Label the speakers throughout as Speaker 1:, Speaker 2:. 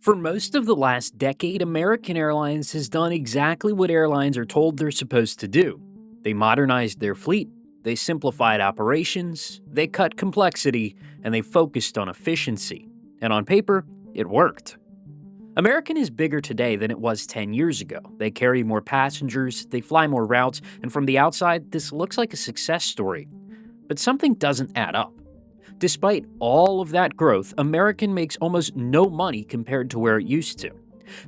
Speaker 1: For most of the last decade, American Airlines has done exactly what airlines are told they're supposed to do. They modernized their fleet, they simplified operations, they cut complexity, and they focused on efficiency. And on paper, it worked. American is bigger today than it was 10 years ago. They carry more passengers, they fly more routes, and from the outside, this looks like a success story. But something doesn't add up. Despite all of that growth, American makes almost no money compared to where it used to.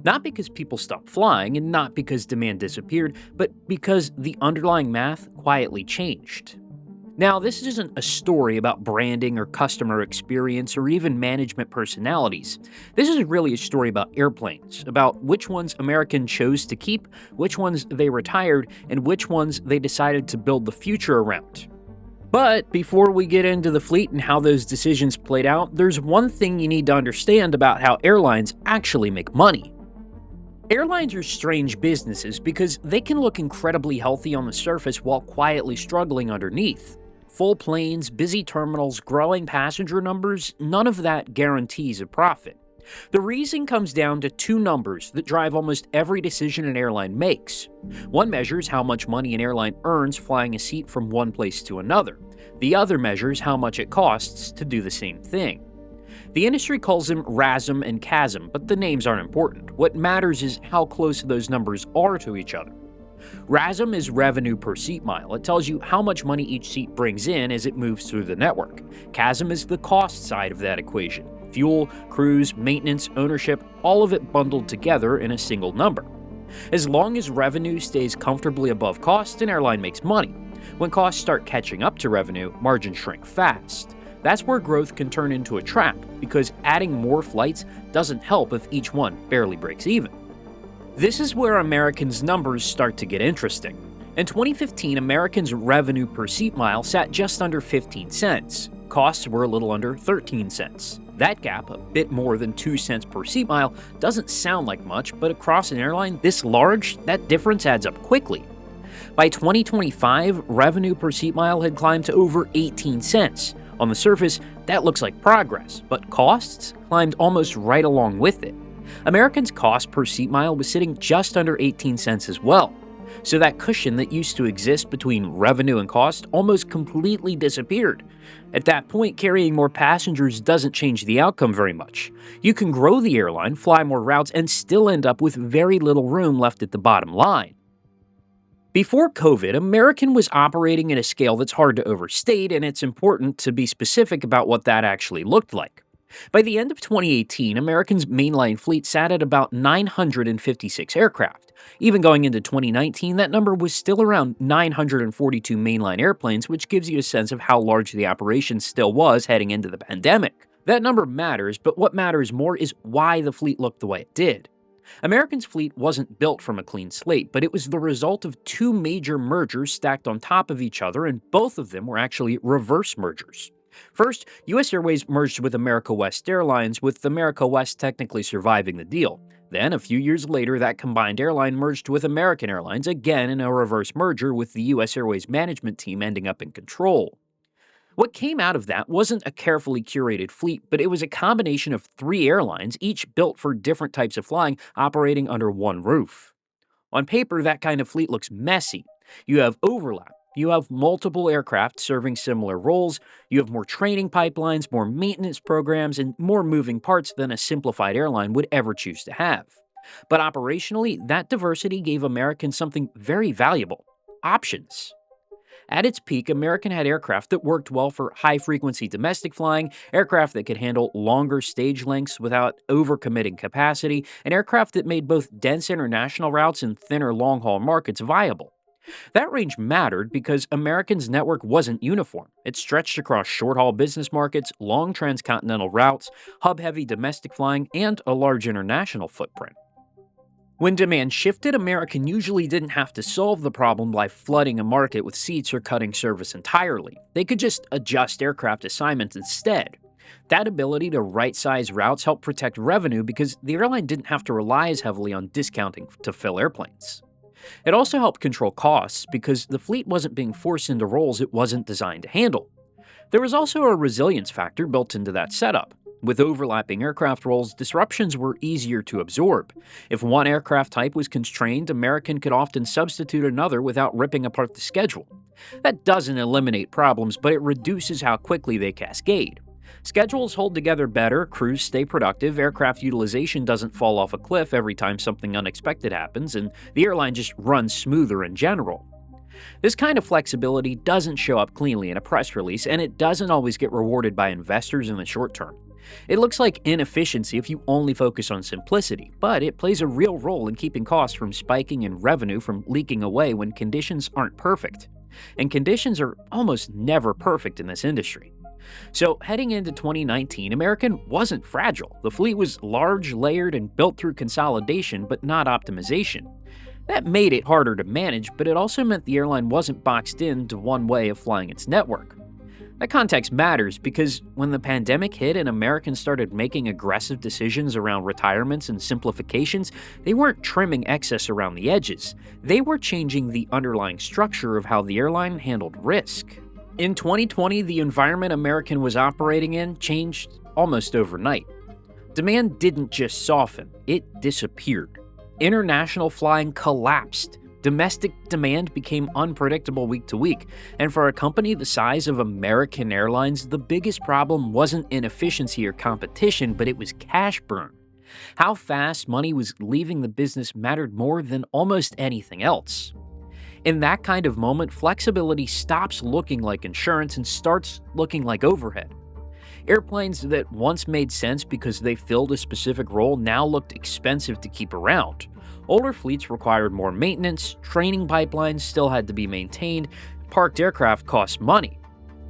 Speaker 1: Not because people stopped flying and not because demand disappeared, but because the underlying math quietly changed. Now, this isn't a story about branding or customer experience or even management personalities. This is really a story about airplanes, about which ones American chose to keep, which ones they retired, and which ones they decided to build the future around. But before we get into the fleet and how those decisions played out, there's one thing you need to understand about how airlines actually make money. Airlines are strange businesses because they can look incredibly healthy on the surface while quietly struggling underneath. Full planes, busy terminals, growing passenger numbers, none of that guarantees a profit. The reason comes down to two numbers that drive almost every decision an airline makes. One measures how much money an airline earns flying a seat from one place to another. The other measures how much it costs to do the same thing. The industry calls them RASM and CASM, but the names aren't important. What matters is how close those numbers are to each other. RASM is revenue per seat mile. It tells you how much money each seat brings in as it moves through the network. CASM is the cost side of that equation. Fuel, crews, maintenance, ownership, all of it bundled together in a single number. As long as revenue stays comfortably above cost, an airline makes money. When costs start catching up to revenue, margins shrink fast. That's where growth can turn into a trap, because adding more flights doesn't help if each one barely breaks even. This is where American's numbers start to get interesting. In 2015, American's revenue per seat mile sat just under 15 cents. Costs were a little under 13 cents. That gap, a bit more than 2 cents per seat mile, doesn't sound like much, but across an airline this large, that difference adds up quickly. By 2025, revenue per seat mile had climbed to over 18 cents. On the surface, that looks like progress, but costs climbed almost right along with it. American's cost per seat mile was sitting just under 18 cents as well. So that cushion that used to exist between revenue and cost almost completely disappeared. At that point, carrying more passengers doesn't change the outcome very much. You can grow the airline, fly more routes, and still end up with very little room left at the bottom line. Before COVID, American was operating at a scale that's hard to overstate, and it's important to be specific about what that actually looked like. By the end of 2018, American's mainline fleet sat at about 956 aircraft. Even going into 2019, that number was still around 942 mainline airplanes, which gives you a sense of how large the operation still was heading into the pandemic. That number matters, but what matters more is why the fleet looked the way it did. American's fleet wasn't built from a clean slate, but it was the result of two major mergers stacked on top of each other, and both of them were actually reverse mergers. First, US Airways merged with America West Airlines, with America West technically surviving the deal. Then, a few years later, that combined airline merged with American Airlines, again in a reverse merger, with the US Airways management team ending up in control. What came out of that wasn't a carefully curated fleet, but it was a combination of three airlines, each built for different types of flying, operating under one roof. On paper, that kind of fleet looks messy. You have overlap. You have multiple aircraft serving similar roles, you have more training pipelines, more maintenance programs, and more moving parts than a simplified airline would ever choose to have. But operationally, that diversity gave American something very valuable: options. At its peak, American had aircraft that worked well for high-frequency domestic flying, aircraft that could handle longer stage lengths without overcommitting capacity, and aircraft that made both dense international routes and thinner long-haul markets viable. That range mattered because American's network wasn't uniform. It stretched across short-haul business markets, long transcontinental routes, hub-heavy domestic flying, and a large international footprint. When demand shifted, American usually didn't have to solve the problem by flooding a market with seats or cutting service entirely. They could just adjust aircraft assignments instead. That ability to right-size routes helped protect revenue because the airline didn't have to rely as heavily on discounting to fill airplanes. It also helped control costs because the fleet wasn't being forced into roles it wasn't designed to handle. There was also a resilience factor built into that setup. With overlapping aircraft roles, disruptions were easier to absorb. If one aircraft type was constrained, American could often substitute another without ripping apart the schedule. That doesn't eliminate problems, but it reduces how quickly they cascade. Schedules hold together better, crews stay productive, aircraft utilization doesn't fall off a cliff every time something unexpected happens, and the airline just runs smoother in general. This kind of flexibility doesn't show up cleanly in a press release, and it doesn't always get rewarded by investors in the short term. It looks like inefficiency if you only focus on simplicity, but it plays a real role in keeping costs from spiking and revenue from leaking away when conditions aren't perfect. And conditions are almost never perfect in this industry. So, heading into 2019, American wasn't fragile. The fleet was large, layered, and built through consolidation, but not optimization. That made it harder to manage, but it also meant the airline wasn't boxed into one way of flying its network. That context matters because when the pandemic hit and Americans started making aggressive decisions around retirements and simplifications, they weren't trimming excess around the edges. They were changing the underlying structure of how the airline handled risk. In 2020, the environment American was operating in changed almost overnight. Demand didn't just soften, it disappeared. International flying collapsed. Domestic demand became unpredictable week to week, and for a company the size of American Airlines, the biggest problem wasn't inefficiency or competition, but it was cash burn. How fast money was leaving the business mattered more than almost anything else. In that kind of moment, flexibility stops looking like insurance and starts looking like overhead. Airplanes that once made sense because they filled a specific role now looked expensive to keep around. Older fleets required more maintenance, training pipelines still had to be maintained, parked aircraft cost money.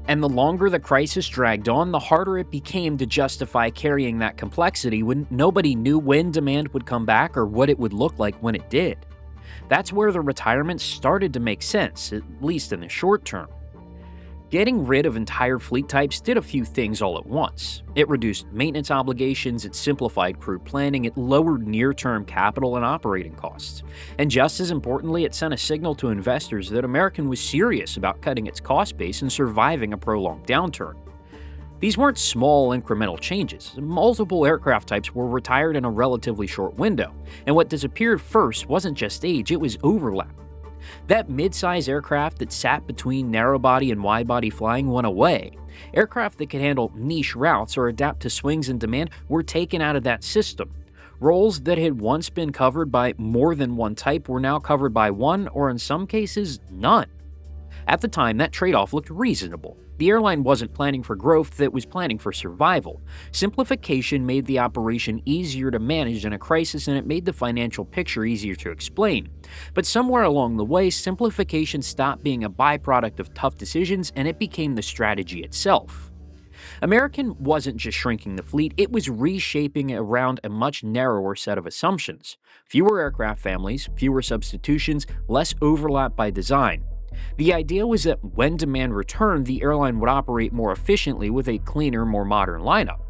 Speaker 1: And the longer the crisis dragged on, the harder it became to justify carrying that complexity when nobody knew when demand would come back or what it would look like when it did. That's where the retirement started to make sense, at least in the short term. Getting rid of entire fleet types did a few things all at once. It reduced maintenance obligations, it simplified crew planning, it lowered near-term capital and operating costs. And just as importantly, it sent a signal to investors that American was serious about cutting its cost base and surviving a prolonged downturn. These weren't small incremental changes. Multiple aircraft types were retired in a relatively short window, and what disappeared first wasn't just age, it was overlap. That mid-size aircraft that sat between narrow-body and wide-body flying went away. Aircraft that could handle niche routes or adapt to swings in demand were taken out of that system. Roles that had once been covered by more than one type were now covered by one, or in some cases, none. At the time, that trade-off looked reasonable. The airline wasn't planning for growth, it was planning for survival. Simplification made the operation easier to manage in a crisis, and it made the financial picture easier to explain. But somewhere along the way, simplification stopped being a byproduct of tough decisions, and it became the strategy itself. American wasn't just shrinking the fleet, it was reshaping it around a much narrower set of assumptions. Fewer aircraft families, fewer substitutions, less overlap by design. The idea was that when demand returned, the airline would operate more efficiently with a cleaner, more modern lineup.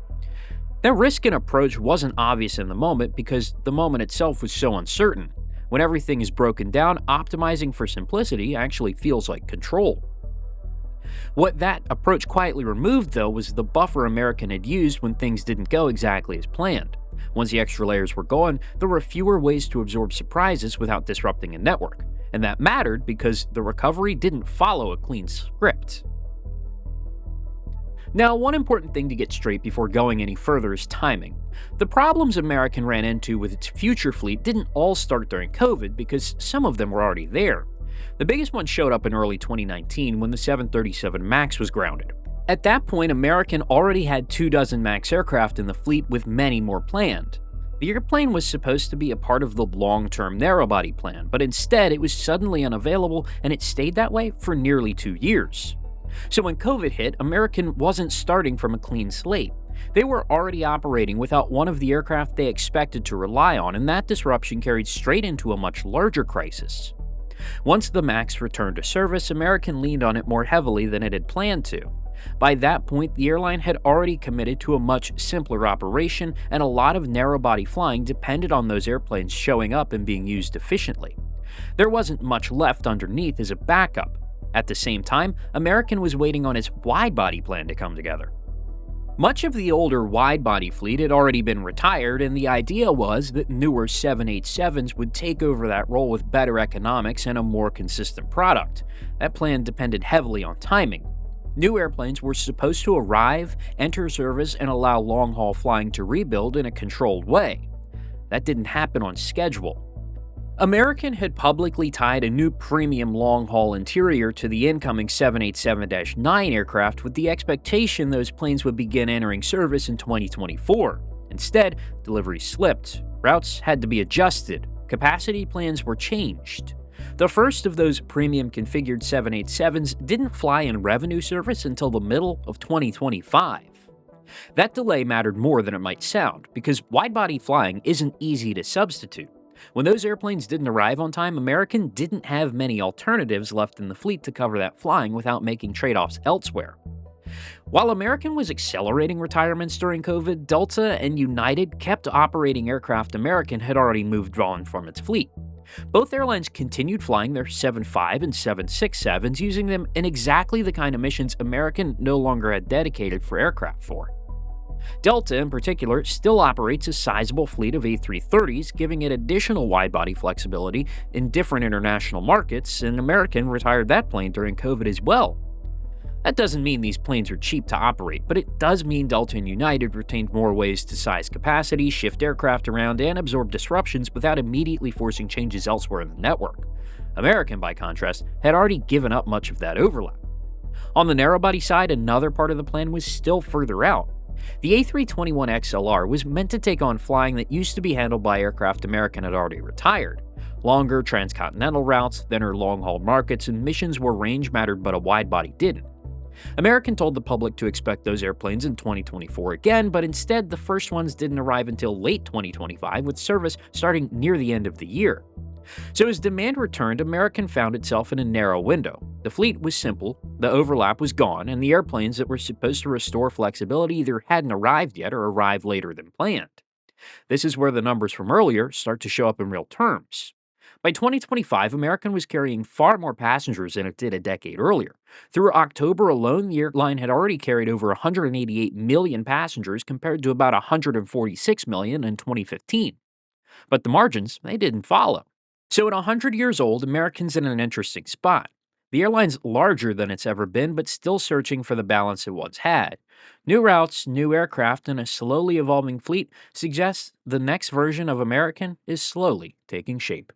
Speaker 1: That risk and approach wasn't obvious in the moment because the moment itself was so uncertain. When everything is broken down, optimizing for simplicity actually feels like control. What that approach quietly removed, though, was the buffer American had used when things didn't go exactly as planned. Once the extra layers were gone, there were fewer ways to absorb surprises without disrupting a network. And that mattered because the recovery didn't follow a clean script. Now, one important thing to get straight before going any further is timing. The problems American ran into with its future fleet didn't all start during COVID because some of them were already there. The biggest one showed up in early 2019 when the 737 MAX was grounded. At that point, American already had 24 MAX aircraft in the fleet with many more planned. The airplane was supposed to be a part of the long-term narrow-body plan, but instead it was suddenly unavailable and it stayed that way for nearly 2 years. So when COVID hit, American wasn't starting from a clean slate. They were already operating without one of the aircraft they expected to rely on, and that disruption carried straight into a much larger crisis. Once the MAX returned to service, American leaned on it more heavily than it had planned to. By that point, the airline had already committed to a much simpler operation, and a lot of narrow-body flying depended on those airplanes showing up and being used efficiently. There wasn't much left underneath as a backup. At the same time, American was waiting on its wide-body plan to come together. Much of the older wide-body fleet had already been retired, and the idea was that newer 787s would take over that role with better economics and a more consistent product. That plan depended heavily on timing. New airplanes were supposed to arrive, enter service, and allow long-haul flying to rebuild in a controlled way. That didn't happen on schedule. American had publicly tied a new premium long-haul interior to the incoming 787-9 aircraft with the expectation those planes would begin entering service in 2024. Instead, deliveries slipped, routes had to be adjusted, capacity plans were changed. The first of those premium configured 787s didn't fly in revenue service until the middle of 2025. That delay mattered more than it might sound, because wide-body flying isn't easy to substitute. When those airplanes didn't arrive on time, American didn't have many alternatives left in the fleet to cover that flying without making trade-offs elsewhere. While American was accelerating retirements during COVID, Delta and United kept operating aircraft American had already moved on from its fleet. Both airlines continued flying their 757 and 767s, using them in exactly the kind of missions American no longer had dedicated for aircraft for. Delta, in particular, still operates a sizable fleet of A330s, giving it additional wide-body flexibility in different international markets, and American retired that plane during COVID as well. That doesn't mean these planes are cheap to operate, but it does mean Delta and United retained more ways to size capacity, shift aircraft around, and absorb disruptions without immediately forcing changes elsewhere in the network. American, by contrast, had already given up much of that overlap. On the narrow-body side, another part of the plan was still further out. The A321XLR was meant to take on flying that used to be handled by aircraft American had already retired. Longer transcontinental routes, thinner long-haul markets, and missions where range mattered but a wide-body didn't. American told the public to expect those airplanes in 2024 again, but instead the first ones didn't arrive until late 2025, with service starting near the end of the year. So as demand returned, American found itself in a narrow window. The fleet was simple, the overlap was gone, and the airplanes that were supposed to restore flexibility either hadn't arrived yet or arrived later than planned. This is where the numbers from earlier start to show up in real terms. By 2025, American was carrying far more passengers than it did a decade earlier. Through October alone, the airline had already carried over 188 million passengers compared to about 146 million in 2015. But the margins, they didn't follow. So at 100 years old, American's in an interesting spot. The airline's larger than it's ever been, but still searching for the balance it once had. New routes, new aircraft, and a slowly evolving fleet suggests the next version of American is slowly taking shape.